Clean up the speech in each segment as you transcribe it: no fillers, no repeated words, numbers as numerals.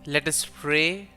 Let us pray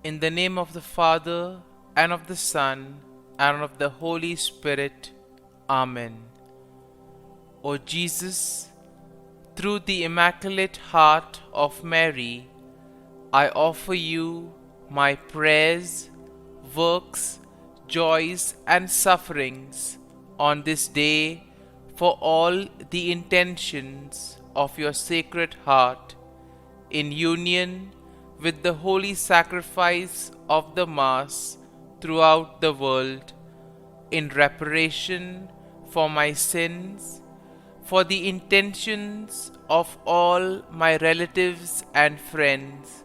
in the name of the Father, and of the Son, and of the Holy Spirit. Amen. O Jesus, through the Immaculate Heart of Mary, I offer you my prayers, works, joys, and sufferings on this day for all the intentions of your Sacred Heart, in union with the holy sacrifice of the Mass throughout the world, in reparation for my sins, for the intentions of all my relatives and friends,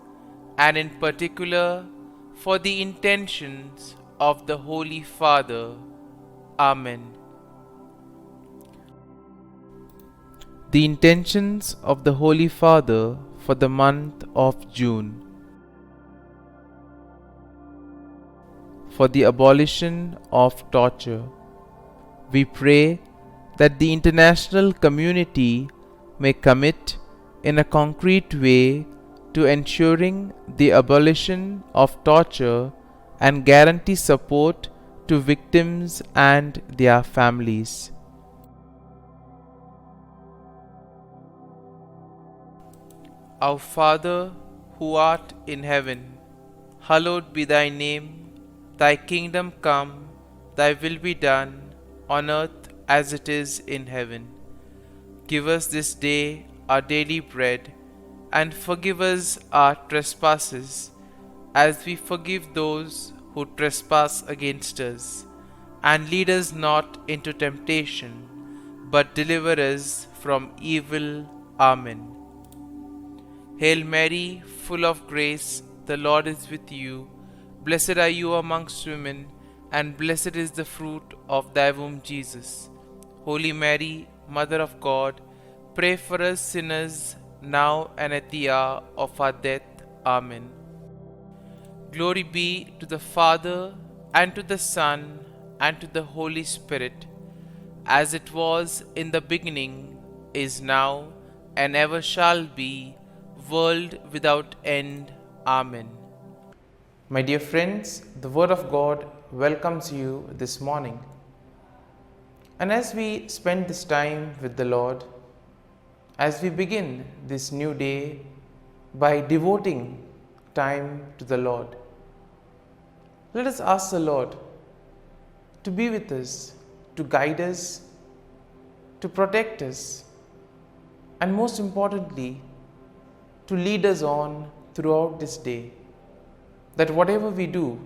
and in particular for the intentions of the Holy Father. Amen. The intentions of the Holy Father for the month of June. For the abolition of torture. We pray that the international community may commit in a concrete way to ensuring the abolition of torture and guarantee support to victims and their families. Our Father, who art in heaven, hallowed be thy name. Thy kingdom come, thy will be done, on earth as it is in heaven. Give us this day our daily bread, and forgive us our trespasses, as we forgive those who trespass against us. And lead us not into temptation, but deliver us from evil. Amen. Hail Mary, full of grace, the Lord is with you. Blessed are you amongst women, and blessed is the fruit of thy womb, Jesus. Holy Mary, Mother of God, pray for us sinners, now and at the hour of our death. Amen. Glory be to the Father, and to the Son, and to the Holy Spirit, as it was in the beginning, is now, and ever shall be, world without end. Amen. My dear friends, the Word of God welcomes you this morning. And as we spend this time with the Lord, as we begin this new day by devoting time to the Lord, let us ask the Lord to be with us, to guide us, to protect us, and most importantly, to lead us on throughout this day. That whatever we do,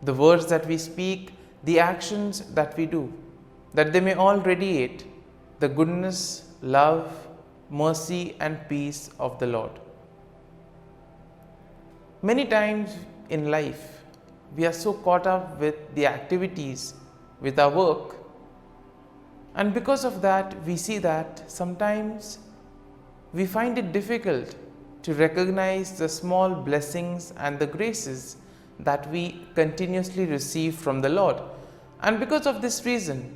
the words that we speak, the actions that we do, that they may all radiate the goodness, love, mercy, and peace of the Lord. Many times in life, we are so caught up with the activities, with our work, and because of that, we see that sometimes we find it difficult to recognize the small blessings and the graces that we continuously receive from the Lord. And because of this reason,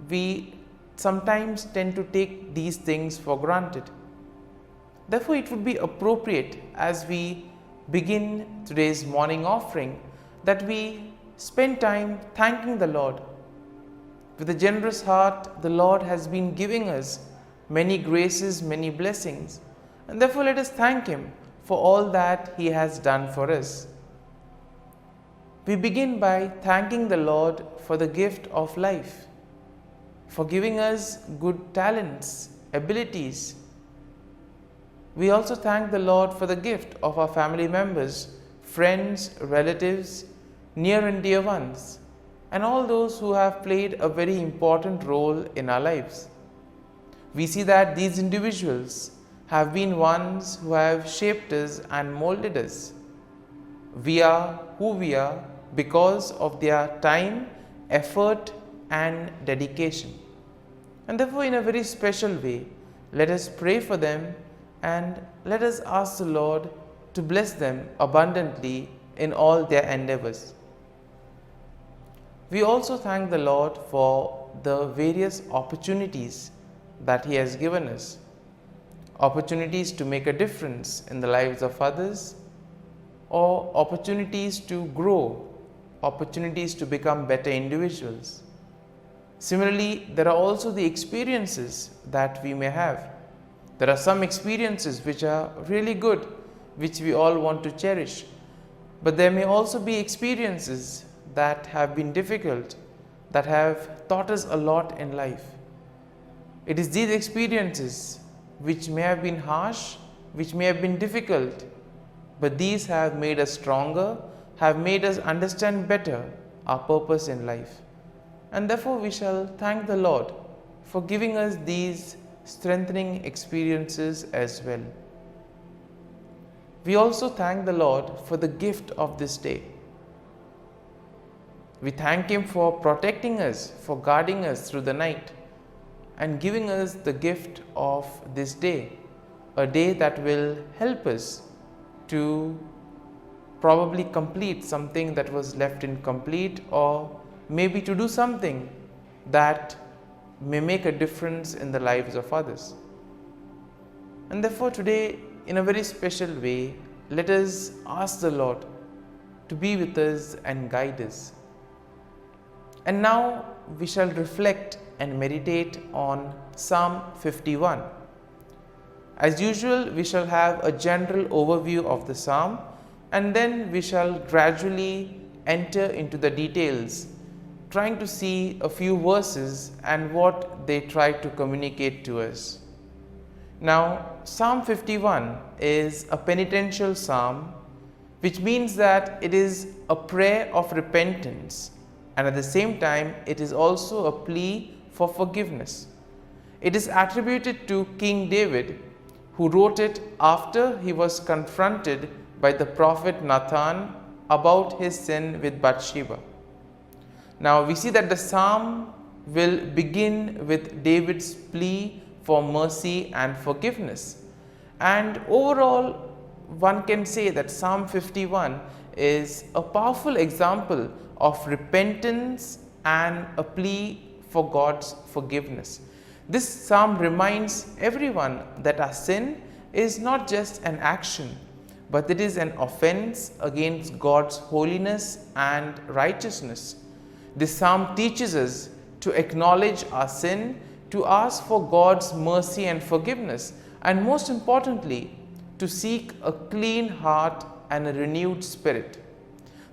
we sometimes tend to take these things for granted. Therefore, it would be appropriate as we begin today's morning offering that we spend time thanking the Lord. With a generous heart, the Lord has been giving us many graces, many blessings. And therefore, let us thank Him for all that He has done for us. We begin by thanking the Lord for the gift of life, for giving us good talents, abilities. We also thank the Lord for the gift of our family members, friends, relatives, near and dear ones, and all those who have played a very important role in our lives. We see that these individuals have been ones who have shaped us and molded us. We are who we are because of their time, effort, and dedication. And therefore, in a very special way, let us pray for them and let us ask the Lord to bless them abundantly in all their endeavors. We also thank the Lord for the various opportunities that He has given us. opportunities to make a difference in the lives of others, or opportunities to grow, opportunities to become better individuals. Similarly, there are also the experiences that we may have. There are some experiences which are really good, which we all want to cherish. But there may also be experiences that have been difficult, that have taught us a lot in life. It is these experiences which may have been harsh, which may have been difficult, but these have made us stronger, have made us understand better our purpose in life. And therefore we shall thank the Lord for giving us these strengthening experiences as well. We also thank the Lord for the gift of this day. We thank Him for protecting us, for guarding us through the night, and giving us the gift of this day, a day that will help us to probably complete something that was left incomplete, or maybe to do something that may make a difference in the lives of others. And therefore today, in a very special way, let us ask the Lord to be with us and guide us. And now we shall reflect and meditate on Psalm 51. As usual, we shall have a general overview of the psalm, and then we shall gradually enter into the details, trying to see a few verses and what they try to communicate to us. Now, Psalm 51 is a penitential psalm, which means that it is a prayer of repentance, and at the same time it is also a plea for forgiveness. It is attributed to King David, who wrote it after he was confronted by the prophet Nathan about his sin with Bathsheba. Now we see that the psalm will begin with David's plea for mercy and forgiveness. And overall, one can say that Psalm 51 is a powerful example of repentance and a plea for God's forgiveness. This psalm reminds everyone that our sin is not just an action, but it is an offense against God's holiness and righteousness. This psalm teaches us to acknowledge our sin, to ask for God's mercy and forgiveness, and most importantly, to seek a clean heart and a renewed spirit.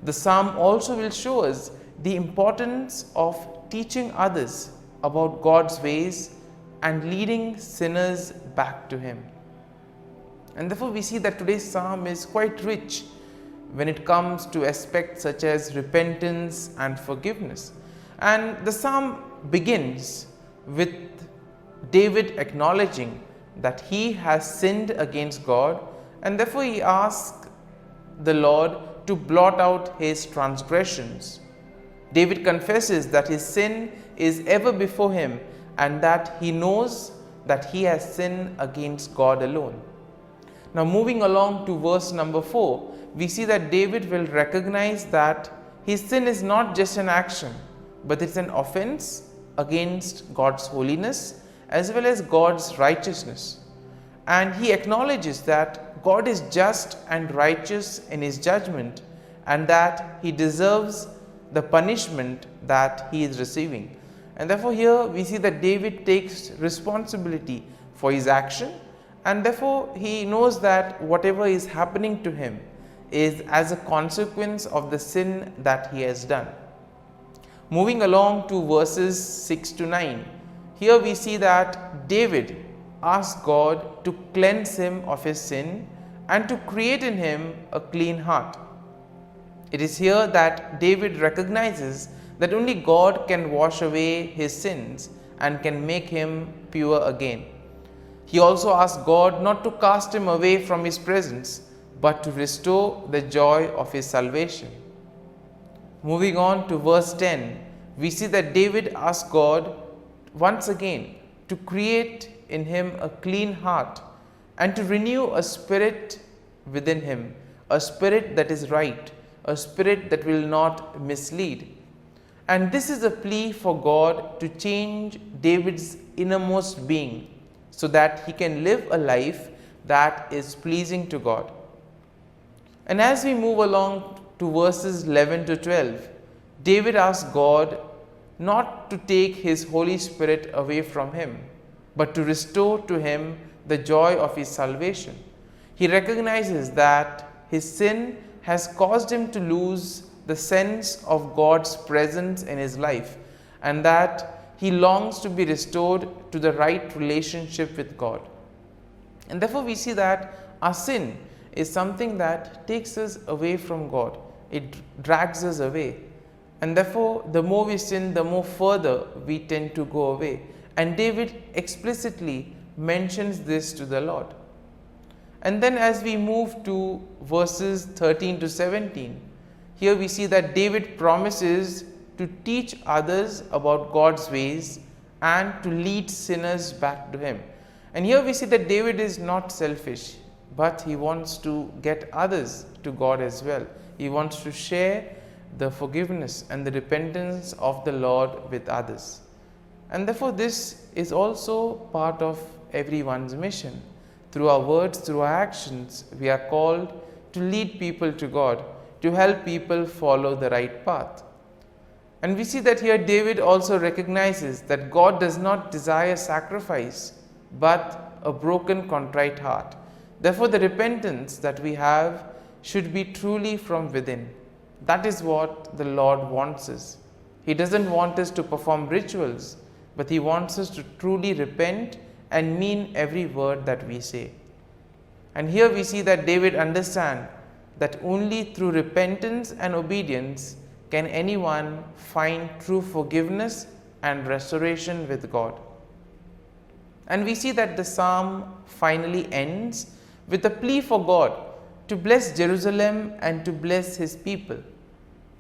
The psalm also will show us the importance of teaching others about God's ways and leading sinners back to Him. And therefore we see that today's psalm is quite rich when it comes to aspects such as repentance and forgiveness. And the psalm begins with David acknowledging that he has sinned against God, and therefore he asks the Lord to blot out his transgressions. David confesses that his sin is ever before him and that he knows that he has sinned against God alone. Now moving along to verse number 4, we see that David will recognize that his sin is not just an action, but it's an offense against God's holiness as well as God's righteousness. And he acknowledges that God is just and righteous in his judgment, and that he deserves the punishment that he is receiving. And therefore here we see that David takes responsibility for his action, and therefore he knows that whatever is happening to him is as a consequence of the sin that he has done. Moving along to verses 6 to 9, here we see that David asks God to cleanse him of his sin and to create in him a clean heart. It is here that David recognizes that only God can wash away his sins and can make him pure again. He also asks God not to cast him away from his presence, but to restore the joy of his salvation. Moving on to verse 10, we see that David asks God once again to create in him a clean heart and to renew a spirit within him, a spirit that is right, a spirit that will not mislead. And this is a plea for God to change David's innermost being, so that he can live a life that is pleasing to God. And as we move along to verses 11 to 12, David asks God not to take his Holy Spirit away from him, but to restore to him the joy of his salvation. He recognizes that his sin has caused him to lose the sense of God's presence in his life, and that he longs to be restored to the right relationship with God. And therefore we see that our sin is something that takes us away from God. It drags us away. And therefore the more we sin, the more further we tend to go away. And David explicitly mentions this to the Lord. And then as we move to verses 13 to 17, here we see that David promises to teach others about God's ways and to lead sinners back to him. And here we see that David is not selfish, but he wants to get others to God as well. He wants to share the forgiveness and the repentance of the Lord with others. And therefore this is also part of everyone's mission. Through our words, through our actions, we are called to lead people to God, to help people follow the right path. And we see that here David also recognizes that God does not desire sacrifice, but a broken, contrite heart. Therefore, the repentance that we have should be truly from within. That is what the Lord wants us. He doesn't want us to perform rituals, but He wants us to truly repent and mean every word that we say. And here we see that David understands that only through repentance and obedience can anyone find true forgiveness and restoration with God. And we see that the psalm finally ends with a plea for God to bless Jerusalem and to bless His people.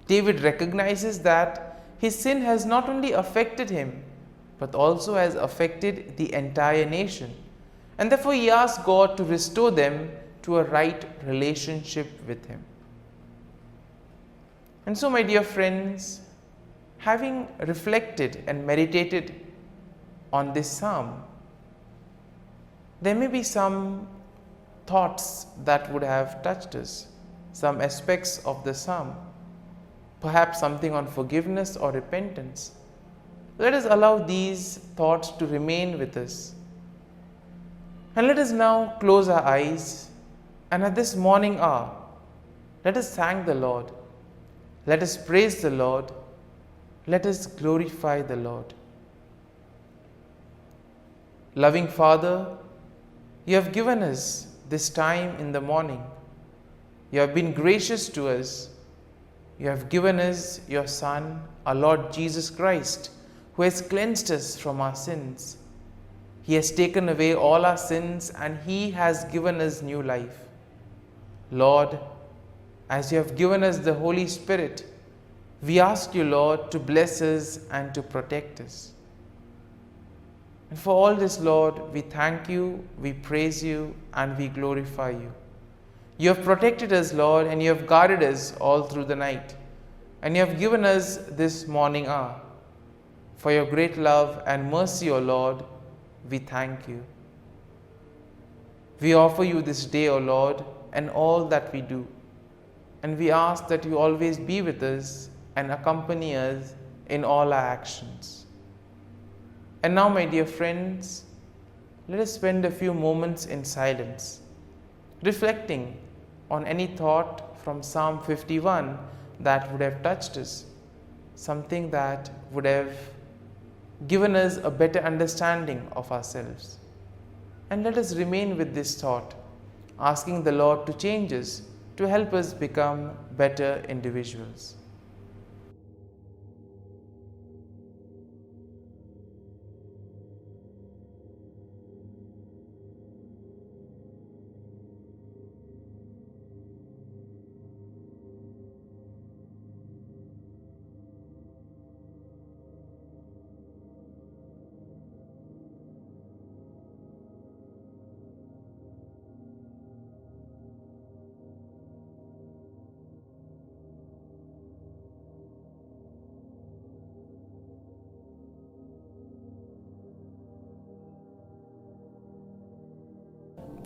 David recognizes that his sin has not only affected him, but also has affected the entire nation. And therefore he asks God to restore them to a right relationship with Him. And so, my dear friends, having reflected and meditated on this psalm, there may be some thoughts that would have touched us, some aspects of the psalm, perhaps something on forgiveness or repentance. Let us allow these thoughts to remain with us. And let us now close our eyes, and at this morning hour, let us thank the Lord. Let us praise the Lord. Let us glorify the Lord. Loving Father, You have given us this time in the morning. You have been gracious to us. You have given us Your Son, our Lord Jesus Christ, who has cleansed us from our sins. He has taken away all our sins and He has given us new life. Lord, as You have given us the Holy Spirit, we ask You, Lord, to bless us and to protect us. And for all this, Lord, we thank You, we praise You, and we glorify You. You have protected us, Lord, and You have guarded us all through the night. And You have given us this morning hour. For Your great love and mercy, O Lord, we thank You. We offer You this day, O Lord, and all that we do. And we ask that You always be with us and accompany us in all our actions. And now, my dear friends, let us spend a few moments in silence, reflecting on any thought from Psalm 51 that would have touched us, something that would have given us a better understanding of ourselves. And let us remain with this thought, asking the Lord to change us, to help us become better individuals.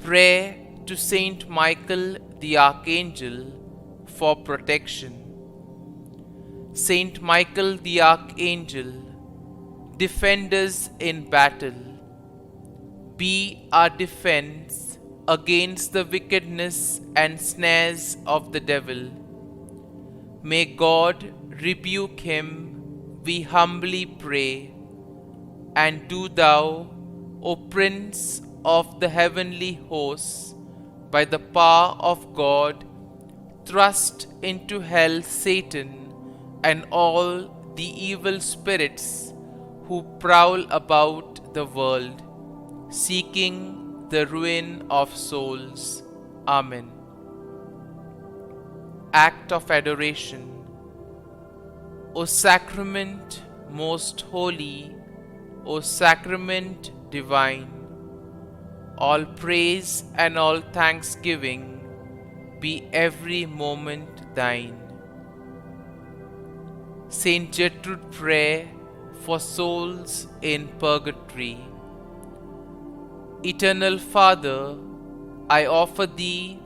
Prayer to Saint Michael the Archangel for protection. Saint Michael the Archangel, defend us in battle. Be our defense against the wickedness and snares of the devil. May God rebuke him, we humbly pray. And do thou, O Prince of the heavenly hosts, by the power of God, thrust into hell Satan and all the evil spirits who prowl about the world, seeking the ruin of souls. Amen. Act of Adoration. O Sacrament most holy, O Sacrament divine, all praise and all thanksgiving be every moment thine. Saint Gertrude Prayer for souls in purgatory. Eternal Father, I offer Thee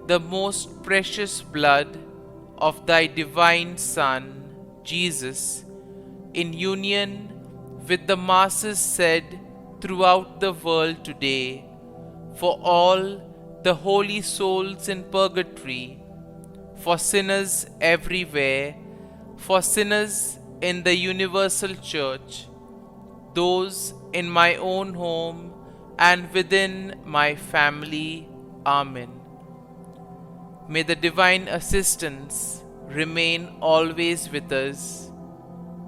the most precious blood of Thy divine Son, Jesus, in union with the masses said throughout the world today, for all the holy souls in purgatory, for sinners everywhere, for sinners in the universal church, those in my own home and within my family. Amen. May the divine assistance remain always with us,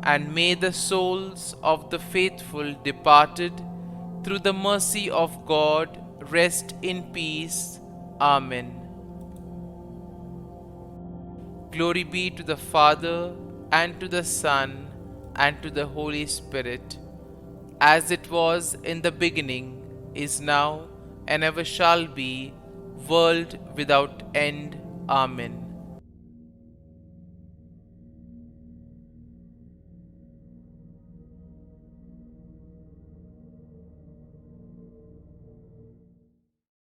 and may the souls of the faithful departed through the mercy of God rest in peace. Amen. Glory be to the Father, and to the Son, and to the Holy Spirit, as it was in the beginning, is now, and ever shall be, world without end. Amen.